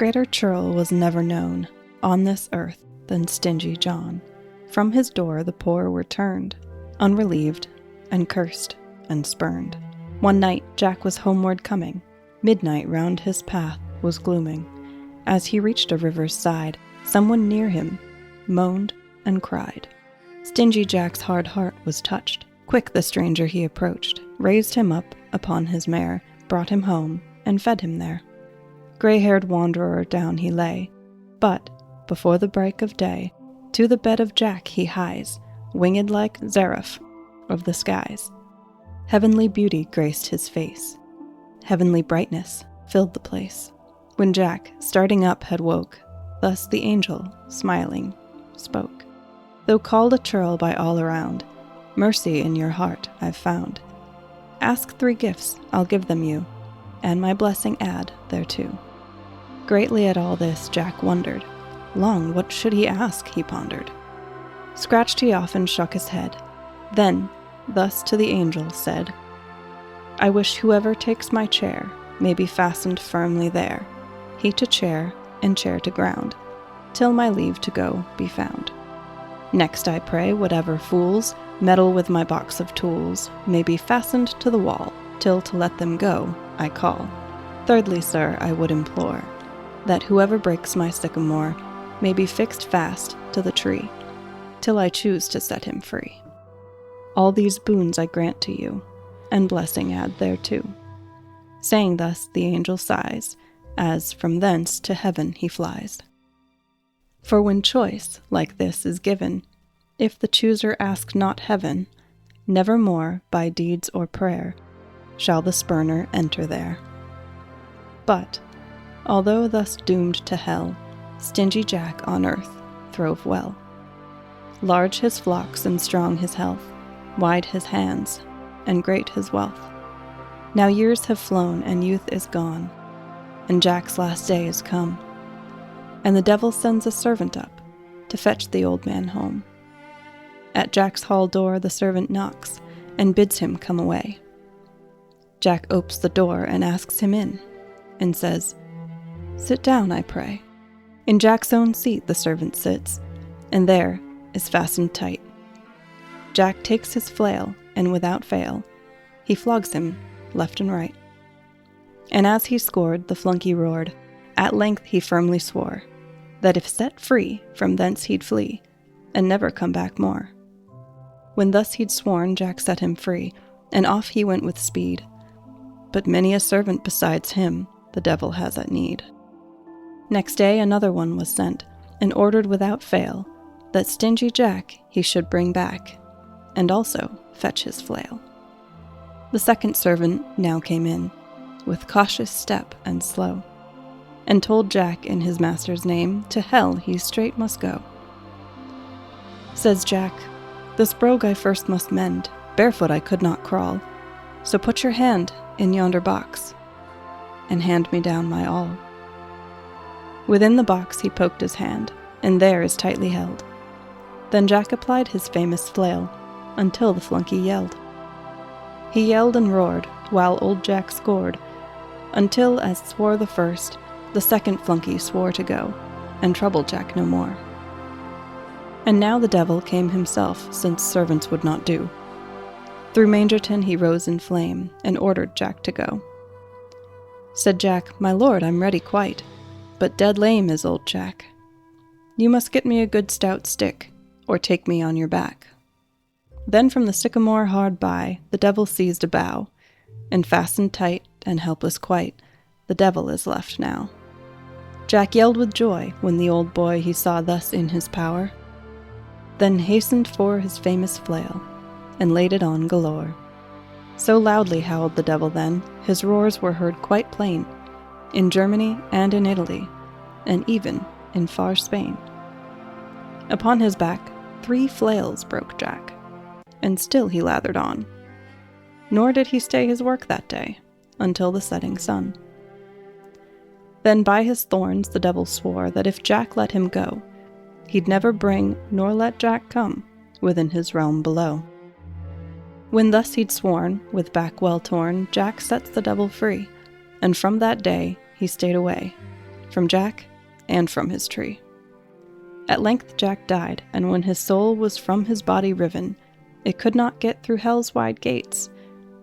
Greater churl was never known on this earth than stingy John. From his door the poor were turned, unrelieved, and cursed, and spurned. One night Jack was homeward coming. Midnight round his path was glooming. As he reached a river's side, someone near him moaned and cried. Stingy Jack's hard heart was touched. Quick the stranger he approached, raised him up upon his mare, brought him home, and fed him there. Gray-haired wanderer down he lay, but, before the break of day, to the bed of Jack he hies, winged like Seraph of the skies. Heavenly beauty graced his face. Heavenly brightness filled the place. When Jack, starting up, had woke, thus the angel, smiling, spoke. Though called a churl by all around, mercy in your heart I've found. Ask 3 gifts, I'll give them you, and my blessing add thereto. Greatly at all this Jack wondered. Long what should he ask, he pondered. Scratched he off and shook his head. Then, thus to the angel said, I wish whoever takes my chair may be fastened firmly there, he to chair and chair to ground, till my leave to go be found. Next I pray whatever fools meddle with my box of tools may be fastened to the wall, till to let them go I call. Thirdly, sir, I would implore that whoever breaks my sycamore may be fixed fast to the tree, till I choose to set him free. All these boons I grant to you, and blessing add thereto. Saying thus, the angel sighs, as from thence to heaven he flies. For when choice like this is given, if the chooser ask not heaven, never more by deeds or prayer shall the spurner enter there. But, although thus doomed to hell, stingy Jack on earth throve well. Large his flocks and strong his health, wide his hands, and great his wealth. Now years have flown and youth is gone, and Jack's last day is come, and the devil sends a servant up to fetch the old man home. At Jack's hall door the servant knocks and bids him come away. Jack opes the door and asks him in, and says, Sit down, I pray. In Jack's own seat the servant sits, and there is fastened tight. Jack takes his flail, and without fail, he flogs him left and right. And as he scored, the flunky roared. At length he firmly swore that if set free, from thence he'd flee, and never come back more. When thus he'd sworn, Jack set him free, and off he went with speed. But many a servant besides him the devil has at need. Next day another one was sent, and ordered without fail that stingy Jack he should bring back, and also fetch his flail. The second servant now came in, with cautious step and slow, and told Jack in his master's name to hell he straight must go. Says Jack, This brogue I first must mend, barefoot I could not crawl, so put your hand in yonder box, and hand me down my all. Within the box he poked his hand, and there is tightly held. Then Jack applied his famous flail, until the flunky yelled. He yelled and roared, while old Jack scored, until, as swore the first, the second flunky swore to go, and troubled Jack no more. And now the devil came himself, since servants would not do. Through Mangerton he rose in flame, and ordered Jack to go. Said Jack, My lord, I'm ready quite, but dead lame is old Jack. You must get me a good stout stick, or take me on your back. Then from the sycamore hard by, the devil seized a bough, and fastened tight and helpless quite, the devil is left now. Jack yelled with joy when the old boy he saw thus in his power, then hastened for his famous flail, and laid it on galore. So loudly howled the devil then, his roars were heard quite plain, in Germany and in Italy, and even in far Spain. Upon his back 3 flails broke Jack, and still he lathered on. Nor did he stay his work that day, until the setting sun. Then by his thorns the devil swore that if Jack let him go, he'd never bring nor let Jack come within his realm below. When thus he'd sworn, with back well torn, Jack sets the devil free, and from that day he stayed away, from Jack and from his tree. At length Jack died, and when his soul was from his body riven, it could not get through hell's wide gates,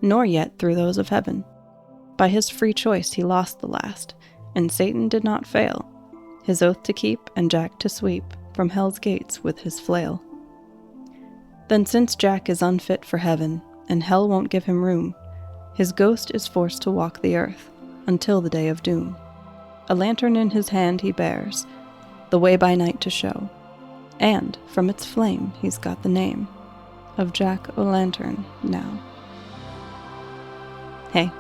nor yet through those of heaven. By his free choice he lost the last, and Satan did not fail, his oath to keep and Jack to sweep from hell's gates with his flail. Then since Jack is unfit for heaven, and hell won't give him room, his ghost is forced to walk the earth until the day of doom. A lantern in his hand he bears, the way by night to show, and from its flame he's got the name of Jack-o'-lantern now. Hey,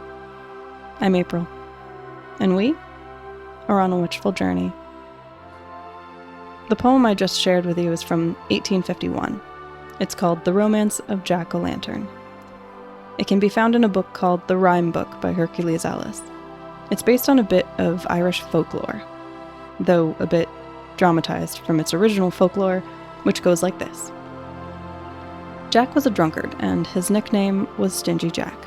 I'm April, and we are on a witchful journey. The poem I just shared with you is from 1851. It's called The Romance of Jack-o'-lantern. It can be found in a book called The Rhyme Book by Hercules Ellis. It's based on a bit of Irish folklore, though a bit dramatized from its original folklore, which goes like this. Jack was a drunkard, and his nickname was Stingy Jack.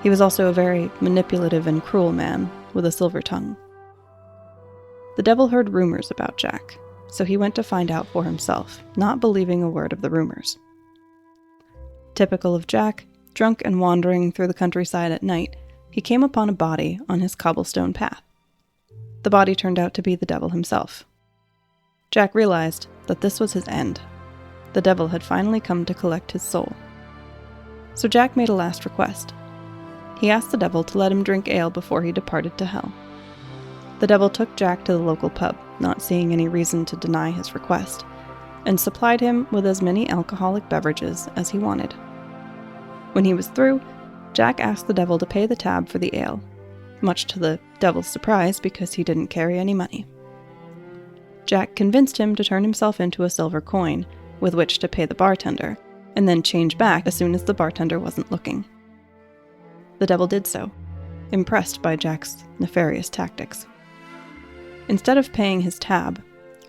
He was also a very manipulative and cruel man with a silver tongue. The devil heard rumors about Jack, so he went to find out for himself, not believing a word of the rumors. Typical of Jack, drunk and wandering through the countryside at night, he came upon a body on his cobblestone path. The body turned out to be the devil himself. Jack realized that this was his end. The devil had finally come to collect his soul. So Jack made a last request. He asked the devil to let him drink ale before he departed to hell. The devil took Jack to the local pub, not seeing any reason to deny his request, and supplied him with as many alcoholic beverages as he wanted. When he was through, Jack asked the devil to pay the tab for the ale, much to the devil's surprise because he didn't carry any money. Jack convinced him to turn himself into a silver coin, with which to pay the bartender, and then change back as soon as the bartender wasn't looking. The devil did so, impressed by Jack's nefarious tactics. Instead of paying his tab,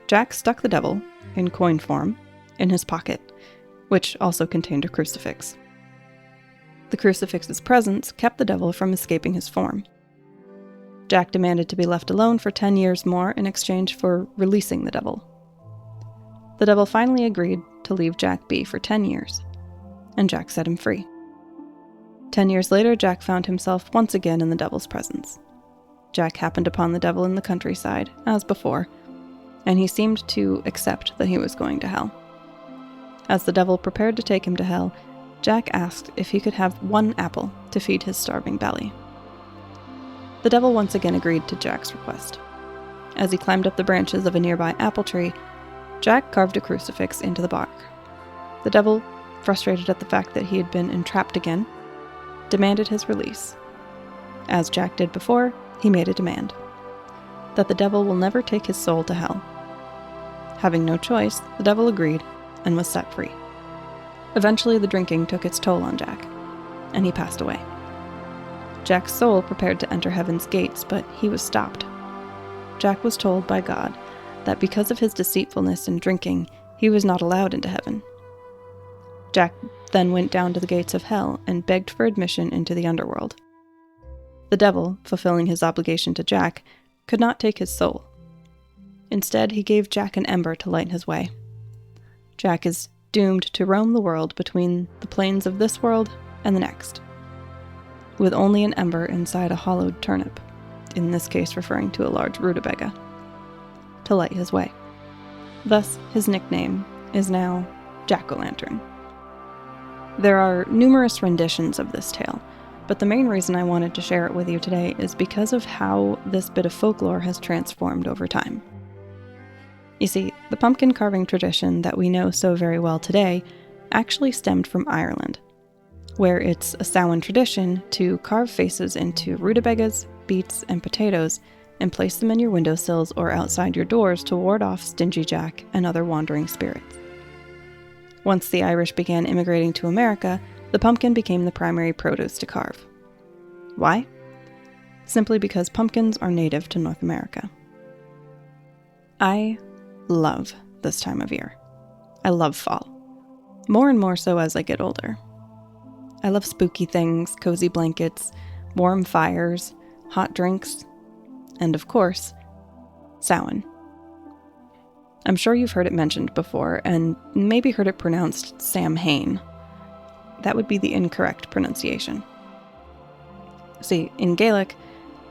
Jack stuck the devil, in coin form, in his pocket, which also contained a crucifix. The crucifix's presence kept the devil from escaping his form. Jack demanded to be left alone for 10 years more in exchange for releasing the devil. The devil finally agreed to leave Jack be for 10 years, and Jack set him free. 10 years later, Jack found himself once again in the devil's presence. Jack happened upon the devil in the countryside, as before, and he seemed to accept that he was going to hell. As the devil prepared to take him to hell, Jack asked if he could have one apple to feed his starving belly. The devil once again agreed to Jack's request. As he climbed up the branches of a nearby apple tree, Jack carved a crucifix into the bark. The devil, frustrated at the fact that he had been entrapped again, demanded his release. As Jack did before, he made a demand that the devil will never take his soul to hell. Having no choice, the devil agreed and was set free. Eventually, the drinking took its toll on Jack, and he passed away. Jack's soul prepared to enter heaven's gates, but he was stopped. Jack was told by God that because of his deceitfulness and drinking, he was not allowed into heaven. Jack then went down to the gates of hell and begged for admission into the underworld. The devil, fulfilling his obligation to Jack, could not take his soul. Instead, he gave Jack an ember to light his way. Jack is doomed to roam the world between the plains of this world and the next, with only an ember inside a hollowed turnip, in this case referring to a large rutabaga, to light his way. Thus, his nickname is now Jack-o'-lantern. There are numerous renditions of this tale, but the main reason I wanted to share it with you today is because of how this bit of folklore has transformed over time. You see, the pumpkin carving tradition that we know so very well today actually stemmed from Ireland, where it's a Samhain tradition to carve faces into rutabagas, beets, and potatoes and place them in your windowsills or outside your doors to ward off Stingy Jack and other wandering spirits. Once the Irish began immigrating to America, the pumpkin became the primary produce to carve. Why? Simply because pumpkins are native to North America. I love this time of year. I love fall. More and more so as I get older. I love spooky things, cozy blankets, warm fires, hot drinks, and of course, Samhain. I'm sure you've heard it mentioned before, and maybe heard it pronounced Samhain. That would be the incorrect pronunciation. See, in Gaelic,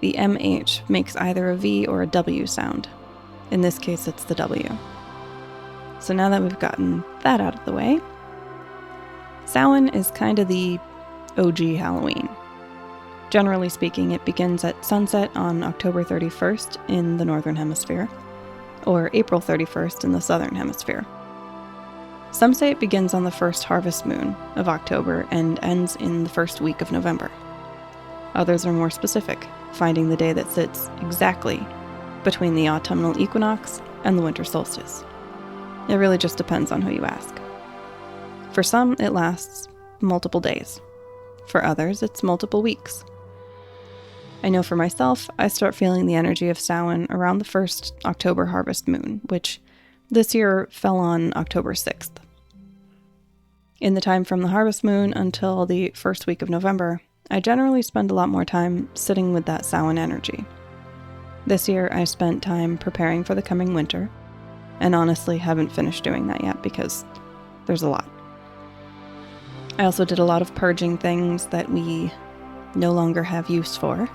the MH makes either a V or a W sound. In this case, it's the W. So now that we've gotten that out of the way, Samhain is kind of the OG Halloween. Generally speaking, it begins at sunset on October 31st in the Northern Hemisphere, or April 31st in the Southern Hemisphere. Some say it begins on the first harvest moon of October and ends in the first week of November. Others are more specific, finding the day that sits exactly between the autumnal equinox and the winter solstice. It really just depends on who you ask. For some, it lasts multiple days. For others, it's multiple weeks. I know for myself, I start feeling the energy of Samhain around the first October harvest moon, which this year fell on October 6th. In the time from the harvest moon until the first week of November, I generally spend a lot more time sitting with that Samhain energy. This year, I spent time preparing for the coming winter, and honestly haven't finished doing that yet because there's a lot. I also did a lot of purging things that we no longer have use for.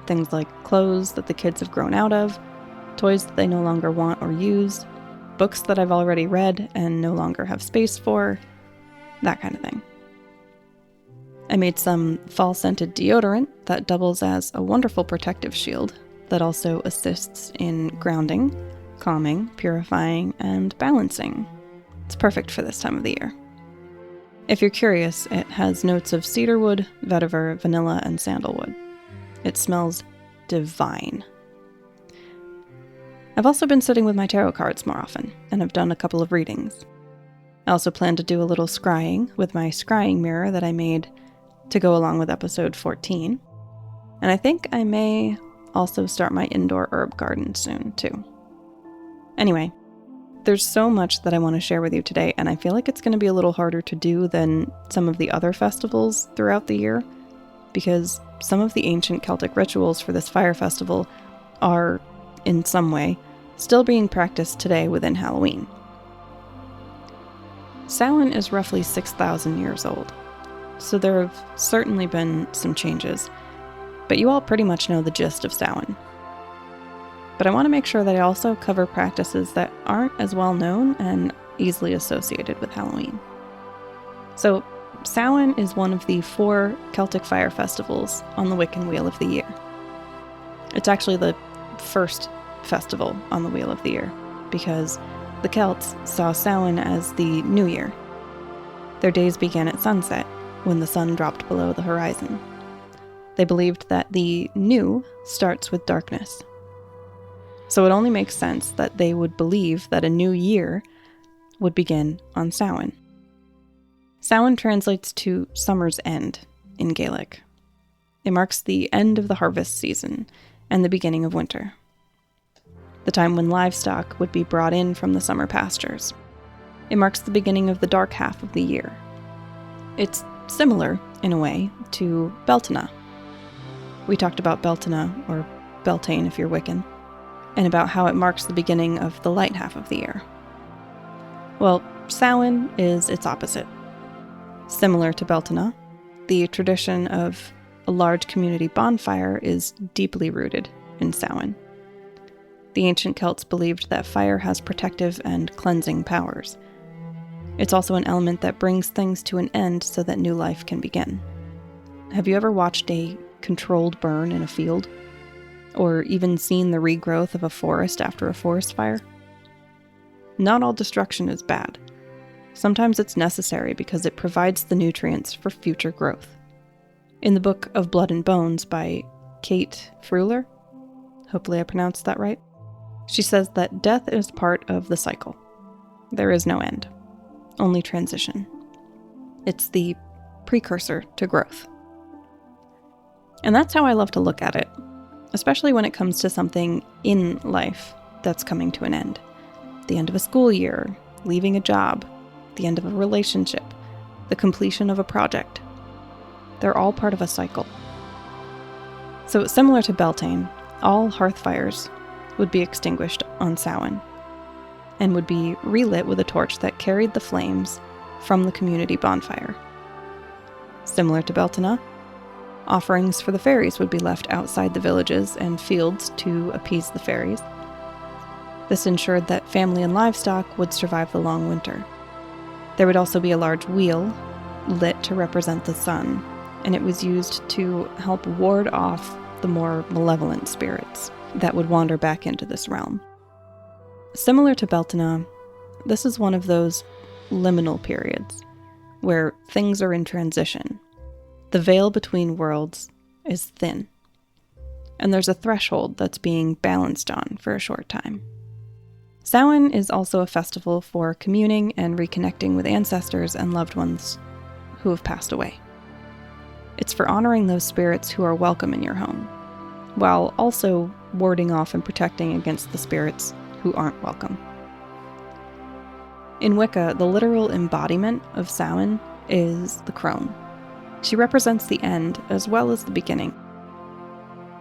Things like clothes that the kids have grown out of, toys that they no longer want or use, books that I've already read and no longer have space for, that kind of thing. I made some fall-scented deodorant that doubles as a wonderful protective shield that also assists in grounding, calming, purifying, and balancing. It's perfect for this time of the year. If you're curious, it has notes of cedarwood, vetiver, vanilla, and sandalwood. It smells divine. I've also been sitting with my tarot cards more often, and have done a couple of readings. I also plan to do a little scrying with my scrying mirror that I made to go along with episode 14. And I think I may also start my indoor herb garden soon, too. Anyway, there's so much that I want to share with you today, and I feel like it's going to be a little harder to do than some of the other festivals throughout the year, because some of the ancient Celtic rituals for this fire festival are, in some way, still being practiced today within Halloween. Samhain is roughly 6,000 years old, so there have certainly been some changes, but you all pretty much know the gist of Samhain. But I want to make sure that I also cover practices that aren't as well known and easily associated with Halloween. So, Samhain is one of the 4 Celtic fire festivals on the Wiccan Wheel of the Year. It's actually the first festival on the Wheel of the Year, because the Celts saw Samhain as the New Year. Their days began at sunset, when the sun dropped below the horizon. They believed that the new starts with darkness. So it only makes sense that they would believe that a new year would begin on Samhain. Samhain translates to summer's end in Gaelic. It marks the end of the harvest season and the beginning of winter, the time when livestock would be brought in from the summer pastures. It marks the beginning of the dark half of the year. It's similar, in a way, to Beltane. We talked about Beltane, or Beltane if you're Wiccan, and about how it marks the beginning of the light half of the year. Well, Samhain is its opposite. Similar to Beltane, the tradition of a large community bonfire is deeply rooted in Samhain. The ancient Celts believed that fire has protective and cleansing powers. It's also an element that brings things to an end so that new life can begin. Have you ever watched a controlled burn in a field? Or even seen the regrowth of a forest after a forest fire? Not all destruction is bad. Sometimes it's necessary because it provides the nutrients for future growth. In the book of Blood and Bones by Kate Fruhler, hopefully I pronounced that right, she says that death is part of the cycle. There is no end, only transition. It's the precursor to growth. And that's how I love to look at it, especially when it comes to something in life that's coming to an end. The end of a school year, leaving a job, the end of a relationship, the completion of a project. They're all part of a cycle. So similar to Beltane, all hearth fires would be extinguished on Samhain and would be relit with a torch that carried the flames from the community bonfire. Similar to Beltane, offerings for the fairies would be left outside the villages and fields to appease the fairies. This ensured that family and livestock would survive the long winter. There would also be a large wheel lit to represent the sun, and it was used to help ward off the more malevolent spirits that would wander back into this realm. Similar to Beltane, this is one of those liminal periods where things are in transition. The veil between worlds is thin, and there's a threshold that's being balanced on for a short time. Samhain is also a festival for communing and reconnecting with ancestors and loved ones who have passed away. It's for honoring those spirits who are welcome in your home, while also warding off and protecting against the spirits who aren't welcome. In Wicca, the literal embodiment of Samhain is the crone. She represents the end as well as the beginning.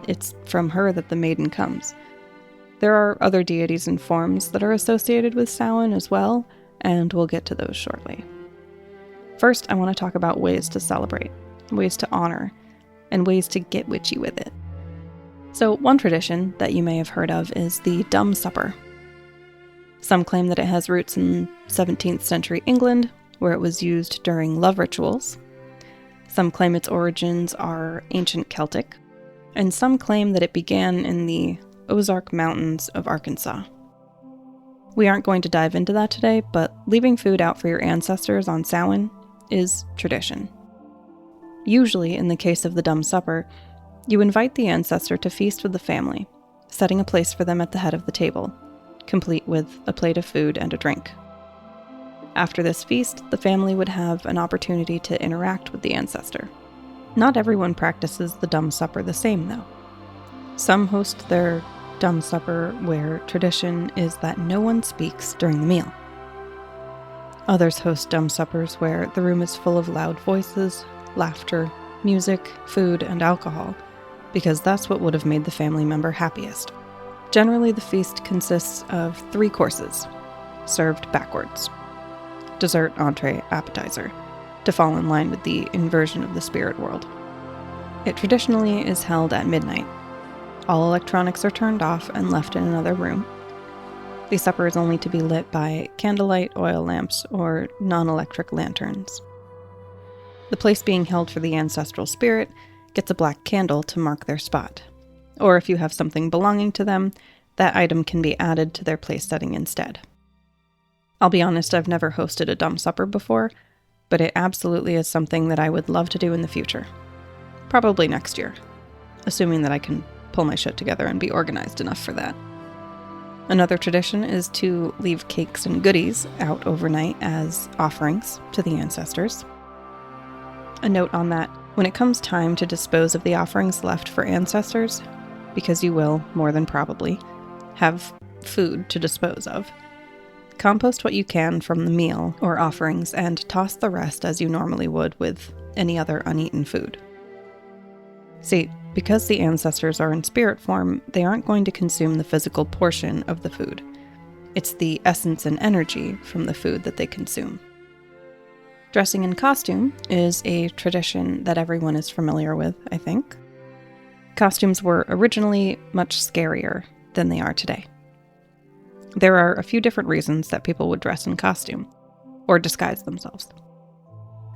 It's from her that the maiden comes. There are other deities and forms that are associated with Samhain as well, and we'll get to those shortly. First, I want to talk about ways to celebrate, ways to honor, and ways to get witchy with it. So, one tradition that you may have heard of is the Dumb Supper. Some claim that it has roots in 17th century England, where it was used during love rituals. Some claim its origins are ancient Celtic, and some claim that it began in the Ozark Mountains of Arkansas. We aren't going to dive into that today, but leaving food out for your ancestors on Samhain is tradition. Usually, in the case of the Dumb Supper, you invite the ancestor to feast with the family, setting a place for them at the head of the table, complete with a plate of food and a drink. After this feast, the family would have an opportunity to interact with the ancestor. Not everyone practices the Dumb Supper the same, though. Some host their Dumb Supper where tradition is that no one speaks during the meal. Others host Dumb Suppers where the room is full of loud voices, laughter, music, food, and alcohol, because that's what would have made the family member happiest. Generally, the feast consists of 3 courses, served backwards: dessert, entree, appetizer, to fall in line with the inversion of the spirit world. It traditionally is held at midnight. All electronics are turned off and left in another room. The supper is only to be lit by candlelight, oil lamps, or non-electric lanterns. The place being held for the ancestral spirit gets a black candle to mark their spot. Or if you have something belonging to them, that item can be added to their place setting instead. I'll be honest, I've never hosted a Dumb Supper before, but it absolutely is something that I would love to do in the future. Probably next year, assuming that I can pull my shit together and be organized enough for that. Another tradition is to leave cakes and goodies out overnight as offerings to the ancestors. A note on that, when it comes time to dispose of the offerings left for ancestors, because you will, more than probably, have food to dispose of, compost what you can from the meal or offerings and toss the rest as you normally would with any other uneaten food. See, because the ancestors are in spirit form, they aren't going to consume the physical portion of the food. It's the essence and energy from the food that they consume. Dressing in costume is a tradition that everyone is familiar with, I think. Costumes were originally much scarier than they are today. There are a few different reasons that people would dress in costume, or disguise themselves.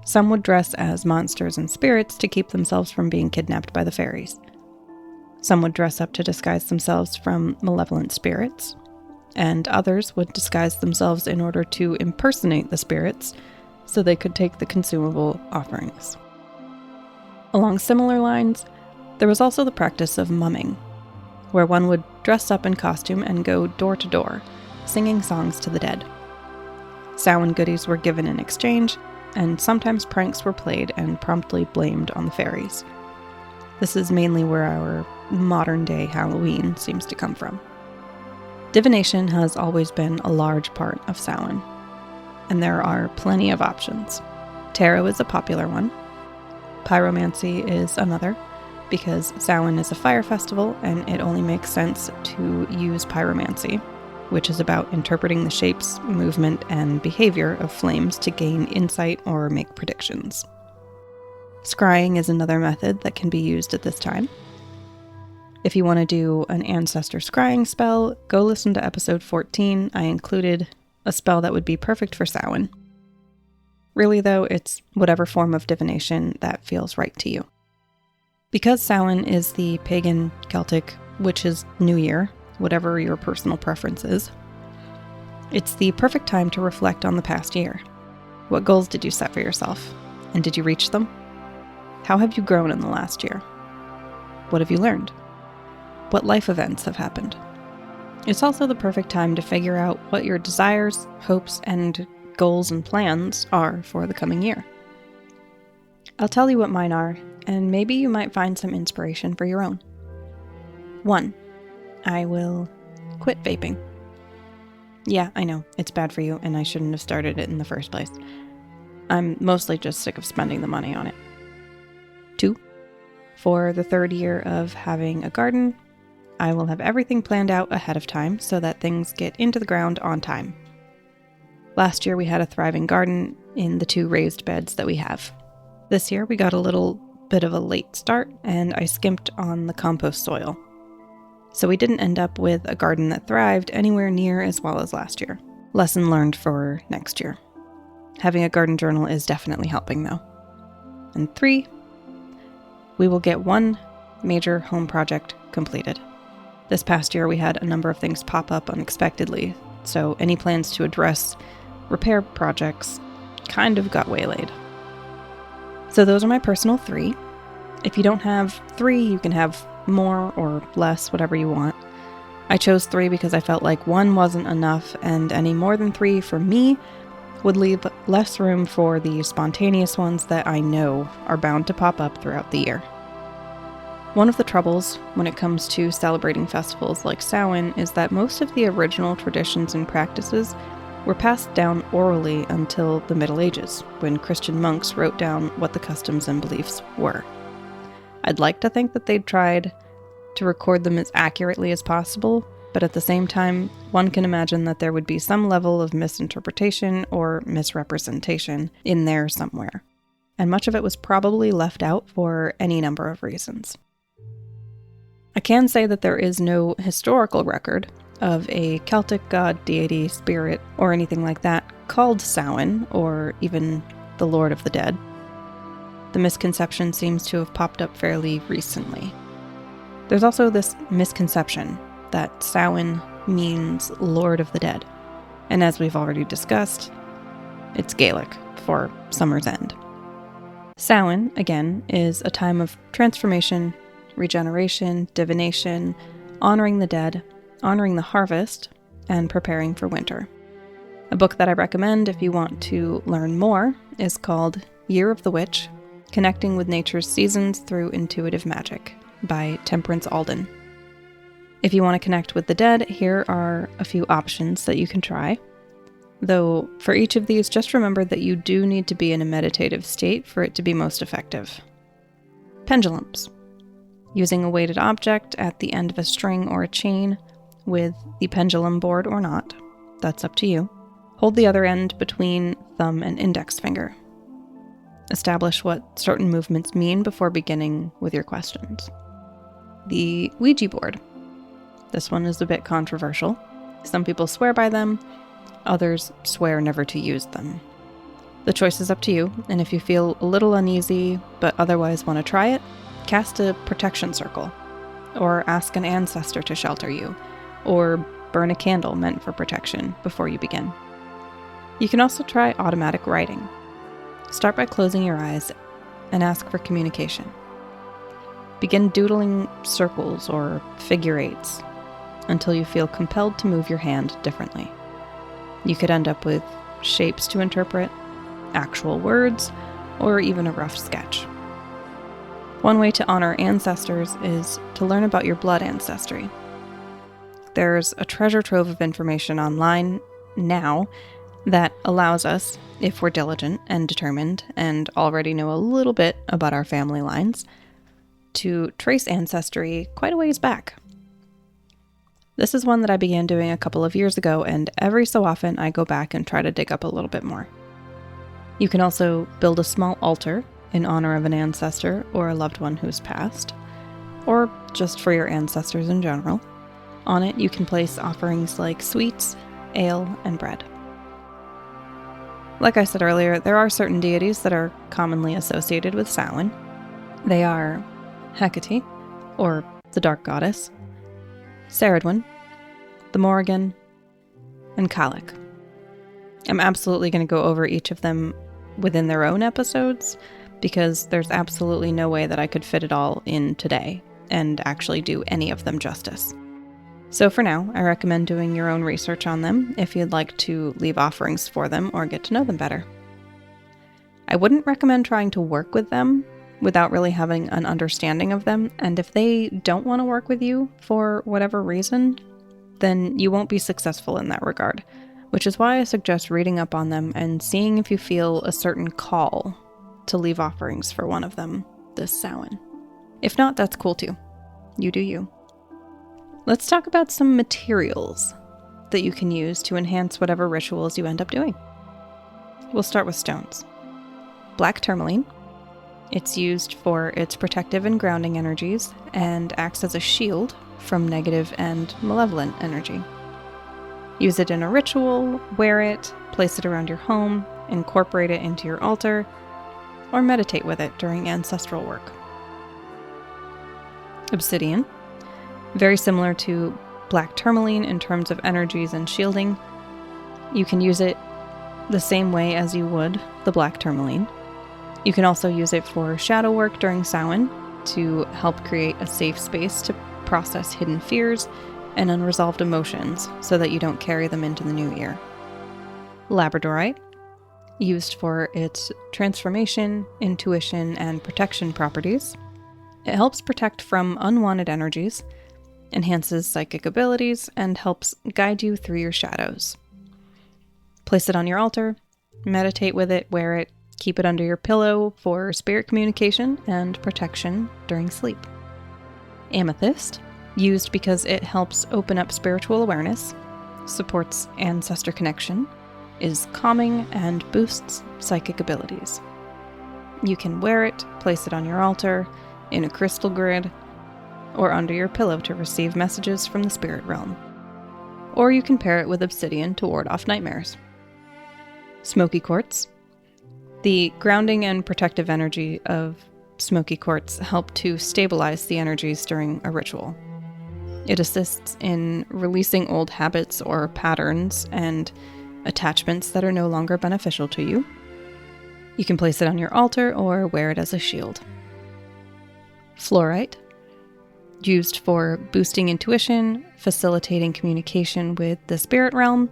Some would dress as monsters and spirits to keep themselves from being kidnapped by the fairies. Some would dress up to disguise themselves from malevolent spirits, and others would disguise themselves in order to impersonate the spirits so they could take the consumable offerings. Along similar lines, there was also the practice of mumming, where one would dress up in costume and go door to door, singing songs to the dead. Samhain goodies were given in exchange, and sometimes pranks were played and promptly blamed on the fairies. This is mainly where our modern-day Halloween seems to come from. Divination has always been a large part of Samhain, and there are plenty of options. Tarot is a popular one. Pyromancy is another, because Samhain is a fire festival and it only makes sense to use pyromancy, which is about interpreting the shapes, movement, and behavior of flames to gain insight or make predictions. Scrying is another method that can be used at this time. If you want to do an ancestor scrying spell, go listen to episode 14. I included a spell that would be perfect for Samhain. Really though, it's whatever form of divination that feels right to you. Because Samhain is the pagan Celtic witches' New Year, whatever your personal preference is, it's the perfect time to reflect on the past year. What goals did you set for yourself? And did you reach them? How have you grown in the last year? What have you learned? What life events have happened? It's also the perfect time to figure out what your desires, hopes, and goals and plans are for the coming year. I'll tell you what mine are, and maybe you might find some inspiration for your own. 1. I will quit vaping. Yeah, I know, it's bad for you, and I shouldn't have started it in the first place. I'm mostly just sick of spending the money on it. 2. For the 3rd year of having a garden, I will have everything planned out ahead of time so that things get into the ground on time. Last year we had a thriving garden in the 2 raised beds that we have. This year we got a little bit of a late start and I skimped on the compost soil. So we didn't end up with a garden that thrived anywhere near as well as last year. Lesson learned for next year. Having a garden journal is definitely helping though. And 3, we will get 1 major home project completed. This past year we had a number of things pop up unexpectedly, so any plans to address repair projects kind of got waylaid. So those are my personal 3. If you don't have 3, you can have more or less, whatever you want. I chose 3 because I felt like 1 wasn't enough, and any more than 3 for me would leave less room for the spontaneous ones that I know are bound to pop up throughout the year. One of the troubles when it comes to celebrating festivals like Samhain is that most of the original traditions and practices were passed down orally until the Middle Ages, when Christian monks wrote down what the customs and beliefs were. I'd like to think that they'd tried to record them as accurately as possible, but at the same time, one can imagine that there would be some level of misinterpretation or misrepresentation in there somewhere. And much of it was probably left out for any number of reasons. I can say that there is no historical record of a Celtic god, deity, spirit, or anything like that called Samhain, or even the Lord of the Dead. The misconception seems to have popped up fairly recently. There's also this misconception that Samhain means Lord of the Dead, and as we've already discussed, it's Gaelic for summer's end. Samhain, again, is a time of transformation, regeneration, divination, honoring the dead, honoring the harvest, and preparing for winter. A book that I recommend if you want to learn more is called Year of the Witch: Connecting with Nature's Seasons Through Intuitive Magic by Temperance Alden. If you want to connect with the dead, here are a few options that you can try. Though for each of these, just remember that you do need to be in a meditative state for it to be most effective. Pendulums. Using a weighted object at the end of a string or a chain with the pendulum board or not, that's up to you. Hold the other end between thumb and index finger. Establish what certain movements mean before beginning with your questions. The Ouija board. This one is a bit controversial. Some people swear by them, others swear never to use them. The choice is up to you, and if you feel a little uneasy but otherwise want to try it, cast a protection circle, or ask an ancestor to shelter you, or burn a candle meant for protection before you begin. You can also try automatic writing. Start by closing your eyes and ask for communication. Begin doodling circles or figure eights until you feel compelled to move your hand differently. You could end up with shapes to interpret, actual words, or even a rough sketch. One way to honor ancestors is to learn about your blood ancestry. There's a treasure trove of information online now that allows us, if we're diligent and determined and already know a little bit about our family lines, to trace ancestry quite a ways back. This is one that I began doing a couple of years ago, and every so often I go back and try to dig up a little bit more. You can also build a small altar in honor of an ancestor or a loved one who's passed, or just for your ancestors in general. On it, you can place offerings like sweets, ale, and bread. Like I said earlier, there are certain deities that are commonly associated with Samhain. They are Hecate, or the Dark Goddess, Ceridwen, the Morrigan, and Cailleach. I'm absolutely going to go over each of them within their own episodes, because there's absolutely no way that I could fit it all in today and actually do any of them justice. So for now, I recommend doing your own research on them if you'd like to leave offerings for them or get to know them better. I wouldn't recommend trying to work with them without really having an understanding of them, and if they don't want to work with you for whatever reason, then you won't be successful in that regard, which is why I suggest reading up on them and seeing if you feel a certain call to leave offerings for one of them this Samhain. If not, that's cool too. You do you. Let's talk about some materials that you can use to enhance whatever rituals you end up doing. We'll start with stones. Black tourmaline. It's used for its protective and grounding energies and acts as a shield from negative and malevolent energy. Use it in a ritual, wear it, place it around your home, incorporate it into your altar, or meditate with it during ancestral work. Obsidian. Very similar to black tourmaline in terms of energies and shielding. You can use it the same way as you would the black tourmaline. You can also use it for shadow work during Samhain to help create a safe space to process hidden fears and unresolved emotions so that you don't carry them into the new year. Labradorite, used for its transformation, intuition, and protection properties. It helps protect from unwanted energies, enhances psychic abilities, and helps guide you through your shadows. Place it on your altar, meditate with it, wear it, keep it under your pillow for spirit communication and protection during sleep. Amethyst, used because it helps open up spiritual awareness, supports ancestor connection, is calming, and boosts psychic abilities. You can wear it, place it on your altar, in a crystal grid, or under your pillow to receive messages from the spirit realm. Or you can pair it with obsidian to ward off nightmares. Smoky quartz. The grounding and protective energy of smoky quartz help to stabilize the energies during a ritual. It assists in releasing old habits or patterns and attachments that are no longer beneficial to you. You can place it on your altar or wear it as a shield. Fluorite, used for boosting intuition, facilitating communication with the spirit realm,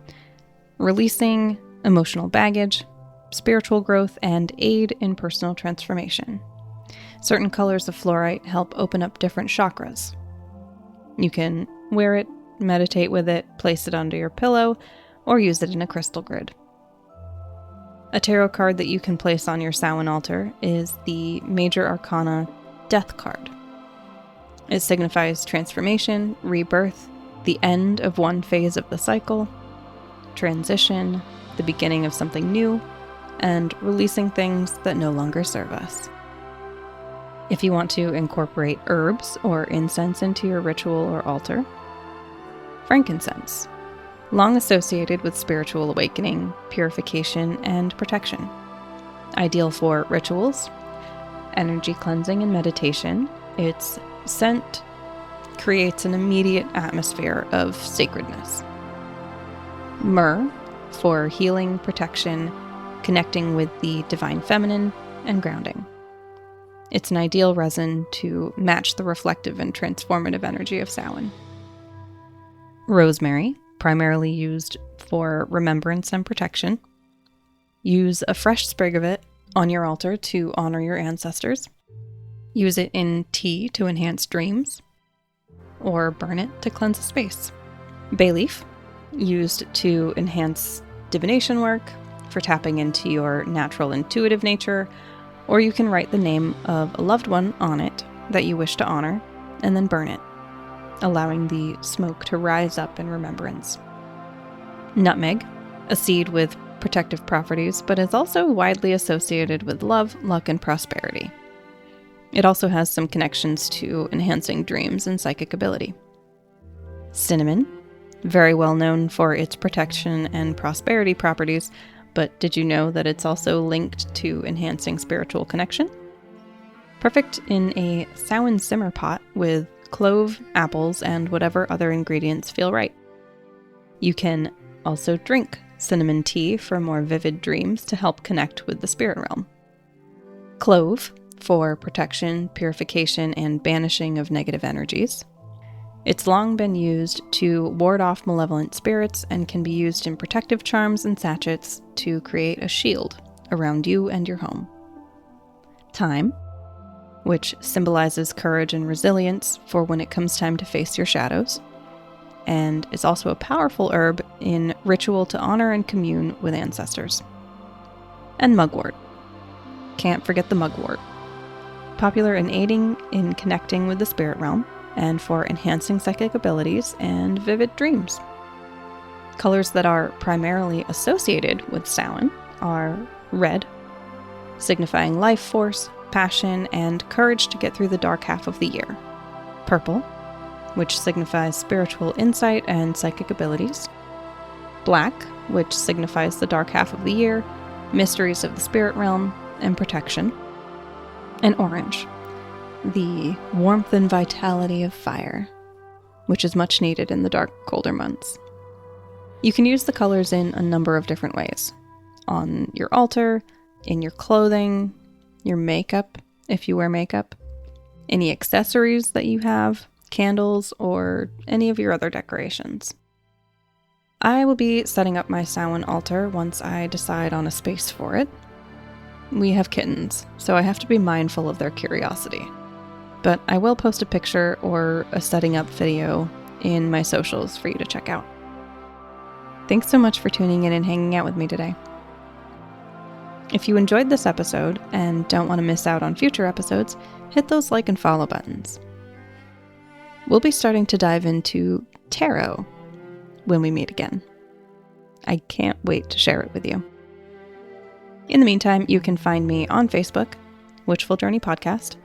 releasing emotional baggage, spiritual growth, and aid in personal transformation. Certain colors of fluorite help open up different chakras. You can wear it, meditate with it, place it under your pillow, or use it in a crystal grid. A tarot card that you can place on your Samhain altar is the Major Arcana Death card. It signifies transformation, rebirth, the end of one phase of the cycle, transition, the beginning of something new, and releasing things that no longer serve us. If you want to incorporate herbs or incense into your ritual or altar, frankincense, long associated with spiritual awakening, purification, and protection. Ideal for rituals, energy cleansing, and meditation, its scent creates an immediate atmosphere of sacredness. Myrrh, for healing, protection, connecting with the divine feminine, and grounding. It's an ideal resin to match the reflective and transformative energy of Samhain. Rosemary, primarily used for remembrance and protection. Use a fresh sprig of it on your altar to honor your ancestors. Use it in tea to enhance dreams, or burn it to cleanse a space. Bay leaf, used to enhance divination work, for tapping into your natural intuitive nature, or you can write the name of a loved one on it that you wish to honor, and then burn it, allowing the smoke to rise up in remembrance. Nutmeg, a seed with protective properties, but is also widely associated with love, luck, and prosperity. It also has some connections to enhancing dreams and psychic ability. Cinnamon, very well known for its protection and prosperity properties, but did you know that it's also linked to enhancing spiritual connection? Perfect in a Samhain simmer pot with clove, apples, and whatever other ingredients feel right. You can also drink cinnamon tea for more vivid dreams to help connect with the spirit realm. Clove, for protection, purification, and banishing of negative energies. It's long been used to ward off malevolent spirits and can be used in protective charms and sachets to create a shield around you and your home. Thyme, which symbolizes courage and resilience for when it comes time to face your shadows, and is also a powerful herb in ritual to honor and commune with ancestors. And mugwort. Can't forget the mugwort. Popular in aiding in connecting with the spirit realm and for enhancing psychic abilities and vivid dreams. Colors that are primarily associated with Samhain are red, signifying life force, passion, and courage to get through the dark half of the year. Purple, which signifies spiritual insight and psychic abilities. Black, which signifies the dark half of the year, mysteries of the spirit realm, and protection. And orange, the warmth and vitality of fire, which is much needed in the dark, colder months. You can use the colors in a number of different ways. On your altar, in your clothing, your makeup, if you wear makeup, any accessories that you have, candles, or any of your other decorations. I will be setting up my Samhain altar once I decide on a space for it. We have kittens, so I have to be mindful of their curiosity. But I will post a picture or a setting up video in my socials for you to check out. Thanks so much for tuning in and hanging out with me today. If you enjoyed this episode and don't want to miss out on future episodes, hit those like and follow buttons. We'll be starting to dive into tarot when we meet again. I can't wait to share it with you. In the meantime, you can find me on Facebook, Witchful Journey Podcast,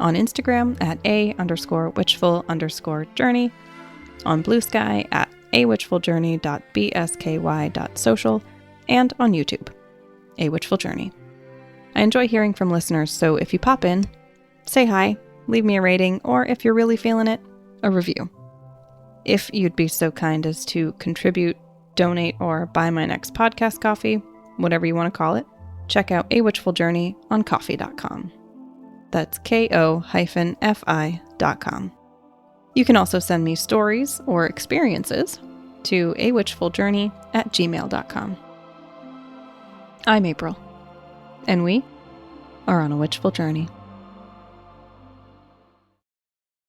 on Instagram at @a_witchful_journey, on BlueSky at awitchfuljourney.bsky.social, and on YouTube, A Witchful Journey. I enjoy hearing from listeners, so if you pop in, say hi, leave me a rating, or if you're really feeling it, a review. If you'd be so kind as to contribute, donate, or buy my next podcast coffee, whatever you want to call it, check out A Witchful Journey on ko-fi.com. That's ko-fi.com. You can also send me stories or experiences to awitchfuljourney@gmail.com. I'm April, and we are on a witchful journey.